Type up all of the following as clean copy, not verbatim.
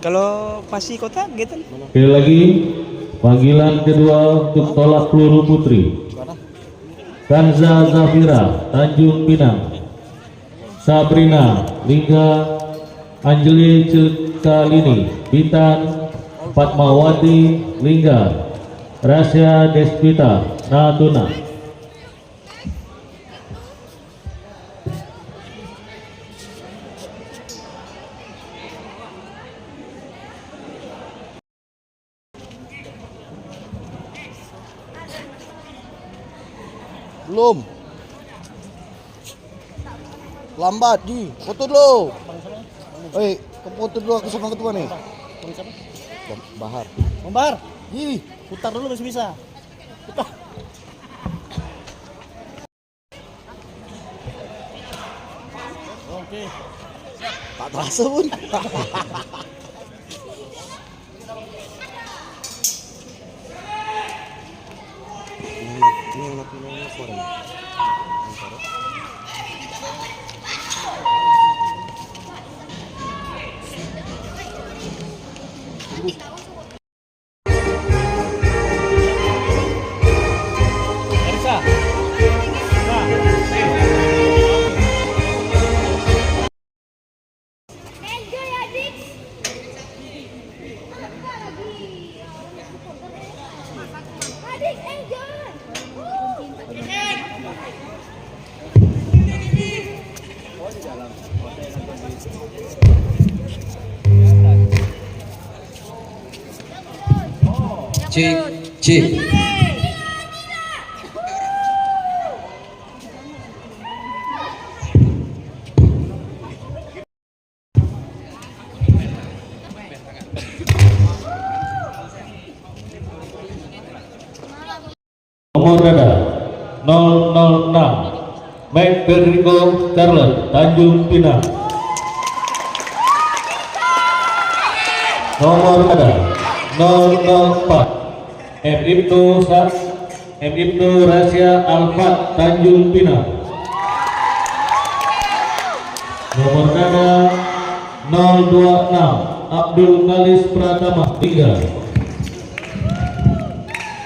Kalau Pasi Kota gitu. Sekali lagi, panggilan kedua untuk tolak peluru putri. Kanza Zafira, Tanjung Pinang. Sabrina Lingga Anjeli Cilkalini, Bintan. Fatmawati Lingga, Rasya Despita, Natuna. Belum. Lambat di. Foto dulu. Foto dulu aku sama ketua nih. Bahar. Bahar, Ih, putar dulu masih bisa. Putar. Oke. tak terasa pun. Erisa. Enjoy adik. Adik enjoy. Cik. Nomor dada 006 Mike Federico Charlotte, Tanjung Pinang. Nomor dada 004 M. Ibnu Rasya Alfat, Tanjung Pinang. Nomor dada 026 Abdul Kalis Pratama, Lingga.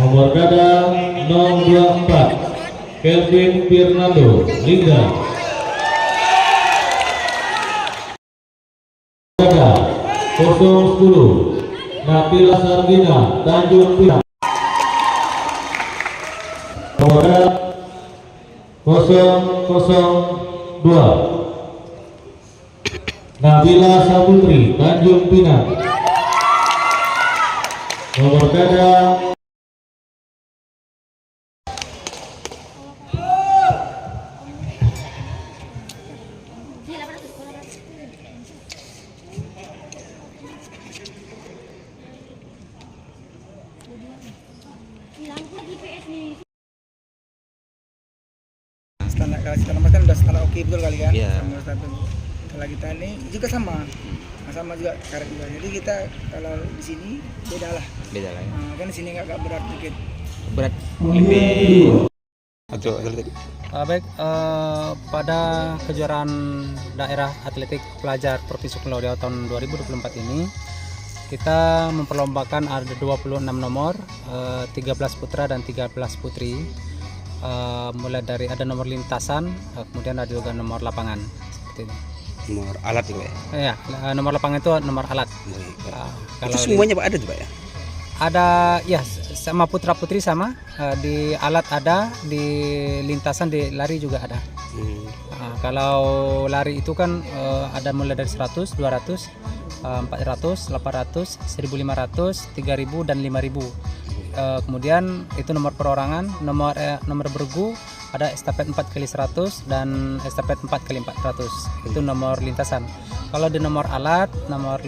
Nomor dada 024 Kelvin Fernando, Lingga. Dada 010 Nabila Sardina, Tanjung Pinang. Nomor dada 002 Nabila Saputri, Tanjung Pinang. Nomor dada 800. Standar kalau kita nomor kan udah standar oke betul kali kan? Iya. Nomor satu. Kalau kita ini juga sama, sama juga karet juga. Jadi kita kalau di sini beda lah. Beda lah ya. Nah, kan di sini agak berat dikit. Berat lebih. Baik, pada kejuaraan daerah atletik pelajar Provinsi Kepulauan Riau tahun 2024 ini kita memperlombakan ada 26 nomor, 13 putra dan 13 putri. Mulai dari ada nomor lintasan, kemudian ada juga nomor lapangan seperti itu. Nomor alat juga ya. Ya, nomor lapangan itu nomor alat. Itu semuanya Pak ada tuh Pak ya? Ada ya, sama putra putri sama, di alat ada, di lintasan di lari juga ada. Kalau lari itu kan ada mulai dari 100, 200, 400, 800, 1500, 3000 dan 5000. Kemudian itu nomor perorangan, nomor bergu ada estafet 4x100 dan estafet 4x400. Itu nomor lintasan. Kalau di nomor alat, nomor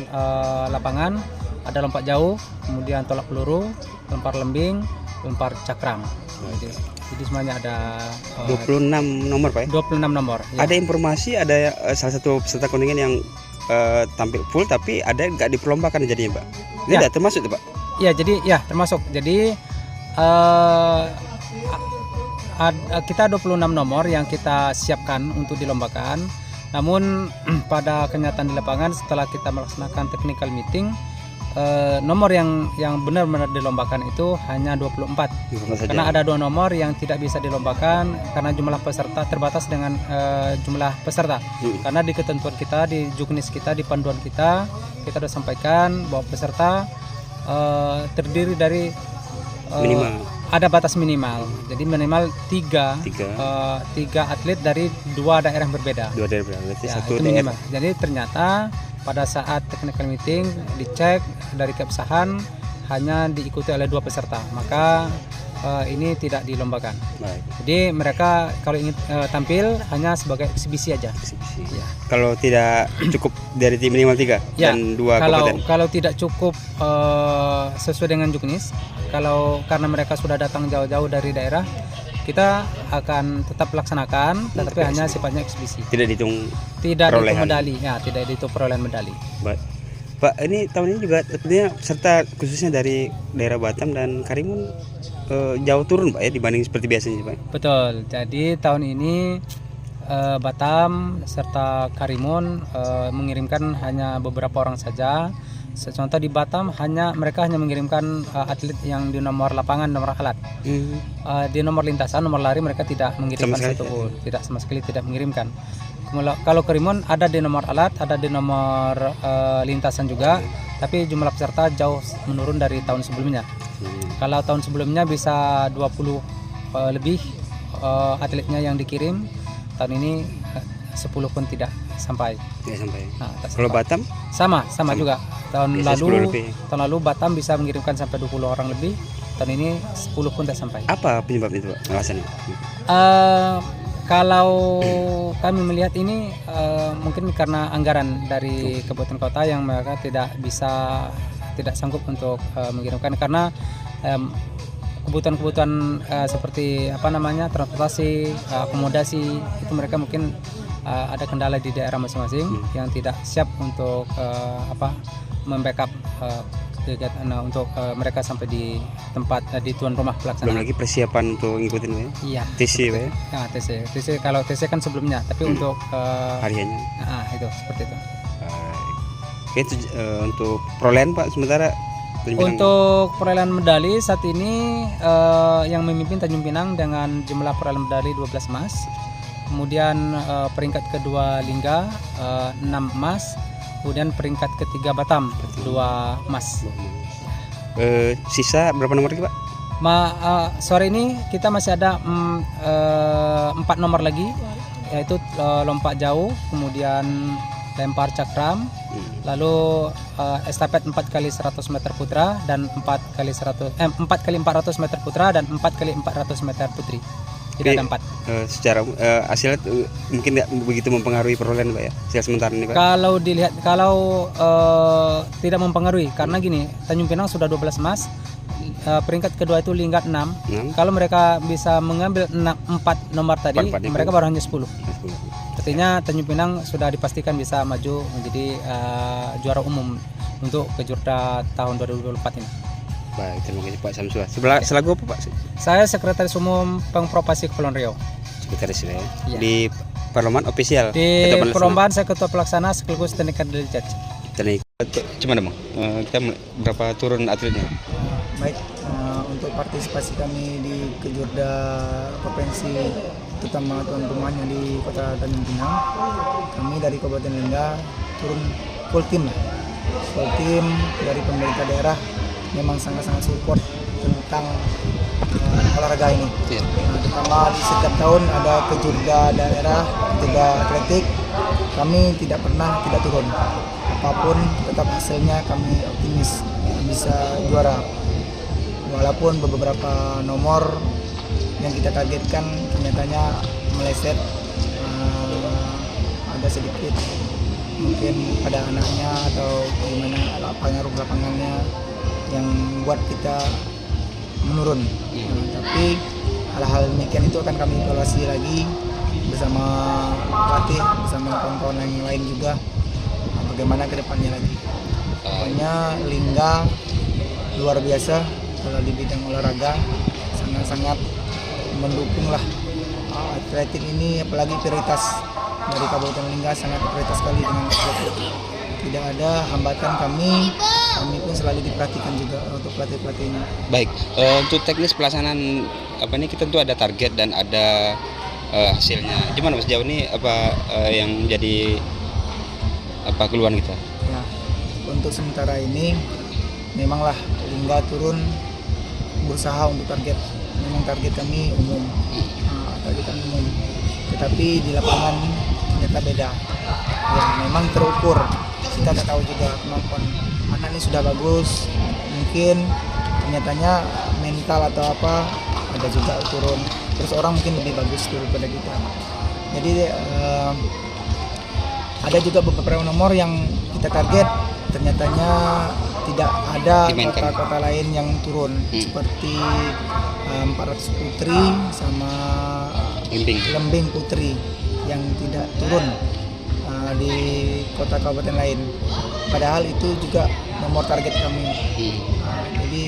lapangan ada lompat jauh, kemudian tolak peluru, lempar lembing, lempar cakram. Jadi semuanya ada 26 nomor Pak ya? 26 nomor. Ya. Ada informasi ada salah satu peserta kontingen yang tampil full tapi ada nggak diperlombakan jadinya Pak? Tidak Ya. termasuk tuh Pak? Ya, jadi ya termasuk. Jadi kita 26 nomor yang kita siapkan untuk dilombakan. Namun pada kenyataan di lapangan setelah kita melaksanakan technical meeting, nomor yang benar-benar dilombakan itu hanya 24. Karena ada 2 nomor yang tidak bisa dilombakan karena jumlah peserta terbatas dengan jumlah peserta. Karena di ketentuan kita, di juknis kita, di panduan kita sudah sampaikan bahwa peserta terdiri dari Minimal. ada batas minimal. Jadi minimal 3 atlet dari 2 daerah yang berbeda. 2 daerah berarti Ya, satu itu daerah. minimal. Jadi ternyata pada saat technical meeting dicek dari keabsahan hanya diikuti oleh 2 peserta, maka ini tidak dilombakan. Baik. Jadi mereka kalau ingin tampil hanya sebagai eksibisi aja. Eksibisi. Ya. Kalau tidak cukup dari tim minimal 3 Ya, dan 2 kalau kabupaten. kalau tidak cukup sesuai dengan juknis, karena mereka sudah datang jauh-jauh dari daerah, kita akan tetap laksanakan, tetapi hanya sifatnya eksibisi. Tidak dihitung. Tidak dihitung Perolehan. medali, ya tidak dihitung perolehan medali. Baik. Pak, ini tahun ini juga sepertinya peserta khususnya dari daerah Batam dan Karimun jauh turun Pak ya dibanding seperti biasanya Pak. Betul. Jadi tahun ini Batam serta Karimun mengirimkan hanya beberapa orang saja. Contoh di Batam mereka hanya mengirimkan atlet yang di nomor lapangan, nomor alat. Di nomor lintasan, nomor lari mereka tidak mengirimkan Sama sekali satu pun. Tidak sama sekali tidak mengirimkan. Kalau Karimun ada di nomor alat, ada di nomor lintasan juga, tapi jumlah peserta jauh menurun dari tahun sebelumnya. Kalau tahun sebelumnya bisa 20 lebih atletnya yang dikirim, tahun ini 10 pun tidak sampai. Tidak sampai. Nah, tak Kalau sampai. Batam Sama juga. Tahun Biasa 10 lebih. lalu Batam bisa mengirimkan sampai 20 orang lebih. Tahun ini 10 pun tak sampai. apa penyebab itu Pak? Alasannya? Kalau kami melihat ini mungkin karena anggaran dari kabupaten kota yang mereka tidak sanggup untuk mengirimkan karena kebutuhan-kebutuhan seperti transportasi, akomodasi itu mereka mungkin ada kendala di daerah masing-masing yang tidak siap untuk membackup kegiatan untuk mereka sampai di tempat di tuan rumah Belum pelaksanaan. lagi persiapan untuk ngikutin Pak ya? Iya. TC Pak ya? Ya, TC kalau TC kan sebelumnya, tapi untuk Hariannya. itu seperti itu. Oke, itu untuk perolehan Pak sementara Tanjung Pinang. Untuk perolehan medali saat ini yang memimpin Tanjung Pinang dengan jumlah perolehan medali 12 emas. Kemudian peringkat kedua Lingga 6 emas. Kemudian peringkat ketiga Batam 2 emas. Sisa berapa nomor lagi Pak? Sore ini kita masih ada 4 nomor lagi, yaitu lompat jauh, kemudian lempar cakram, lalu estafet 4x100 meter putra dan 4x400 meter putra dan 4x400 meter putri. Tidak ada 4. Secara hasilnya mungkin tidak begitu mempengaruhi perolehan Pak ya? Hasil sementara ini Pak? Kalau tidak mempengaruhi karena gini, Tanjung Pinang sudah 12 emas, peringkat kedua itu Lingga 6. Kalau mereka bisa mengambil 4 nomor tadi, mereka baru hanya 10. Artinya Tanjung Pinang sudah dipastikan bisa maju menjadi juara umum untuk Kejurda tahun 2024 ini. Baik, terima kasih Pak Samsul. Selaku apa Pak? Saya Sekretaris Umum Pengpropasi Kepulauan Riau. Sekretaris ya. Iya. Di Parlemen ofisial. Di perlombaan saya Ketua Pelaksana sekaligus Teknik Adil Judge. Cuma Bang, kita berapa turun atletnya? Baik, untuk partisipasi kami di Kejurda Provinsi, terutama tuan rumahnya di Kota Tanjung Pinang, kami dari Kabupaten Lingga turun full tim dari pemerintah daerah memang sangat-sangat support tentang olahraga ini. Terutama di setiap tahun ada Kejurda daerah, Kejurda atletik, kami tidak pernah tidak turun. Apapun tetap hasilnya kami optimis bisa juara. Walaupun beberapa nomor yang kita targetkan ternyatanya meleset, ada sedikit mungkin pada anaknya atau gimana lapangannya yang membuat kita menurun. Tapi hal-hal demikian itu akan kami evaluasi lagi bersama pelatih, bersama kawan-kawan yang lain juga, bagaimana ke depannya lagi. Pokoknya Lingga luar biasa kalau di bidang olahraga, sangat-sangat mendukung lah atletik ini apalagi prioritas dari Kabupaten Lingga, sangat prioritas sekali dengan atletik. Tidak ada hambatan, kami pun selalu diperhatikan juga untuk pelatih-pelatihnya. Baik, untuk teknis pelaksanaan apa ini kita tentu ada target dan ada hasilnya. Gimana Mas sejauh ini apa yang menjadi apa keluhan kita? Ya, untuk sementara ini memanglah Lingga turun berusaha untuk target. Memang target kami umum, target kami umum. Tetapi di lapangan ternyata beda. Ya, memang terukur. Kita tak tahu juga kemampuan anak ini sudah bagus. Mungkin nyatanya mental atau apa ada juga turun. Terus orang mungkin lebih bagus daripada kita. Jadi ada juga beberapa nomor yang kita target, ternyatanya tidak ada Dimainkan. kota-kota lain yang turun seperti 400 putri sama lembing putri yang tidak turun di kota kabupaten lain. Padahal itu juga nomor target kami. Jadi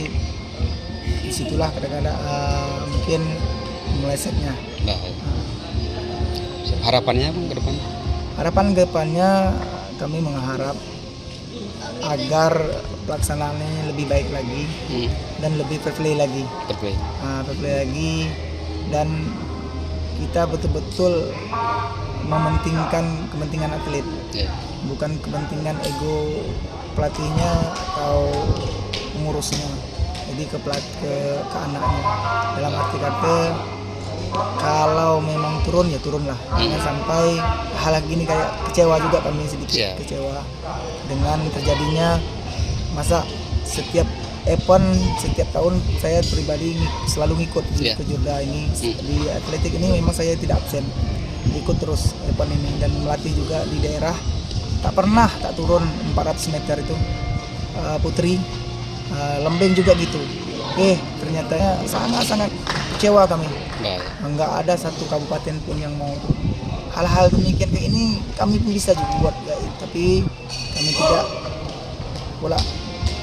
disitulah kadang-kadang mungkin melesetnya. Baik. Harapannya Bang, ke depan? Harapan ke depannya kami mengharap agar pelaksanaannya lebih baik lagi dan lebih fair play lagi. Fair play Lagi, dan kita betul-betul mementingkan kepentingan atlet, bukan kepentingan ego pelatihnya atau pengurusnya. Jadi ke anaknya. Dalam arti kata, kalau memang turun ya turunlah. Jangan sampai hal gini kayak kecewa juga kami sedikit kecewa dengan terjadinya, masa setiap event setiap tahun saya pribadi selalu ngikut di kejurda ini. Di atletik ini memang saya tidak absen, ikut terus event ini dan melatih juga di daerah. Tak pernah tak turun 400 meter itu putri, lembing juga gitu. Ternyata sangat kecewa kami. Enggak ada satu kabupaten pun yang mau hal-hal demikian kayak ini. Kami pun bisa juga buat, tapi kami tidak pula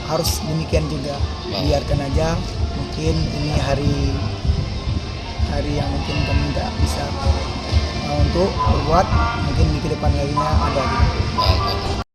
harus demikian juga. Biarkan aja, mungkin ini hari yang mungkin kami tidak bisa untuk berbuat, mungkin di depan lainnya ada gitu.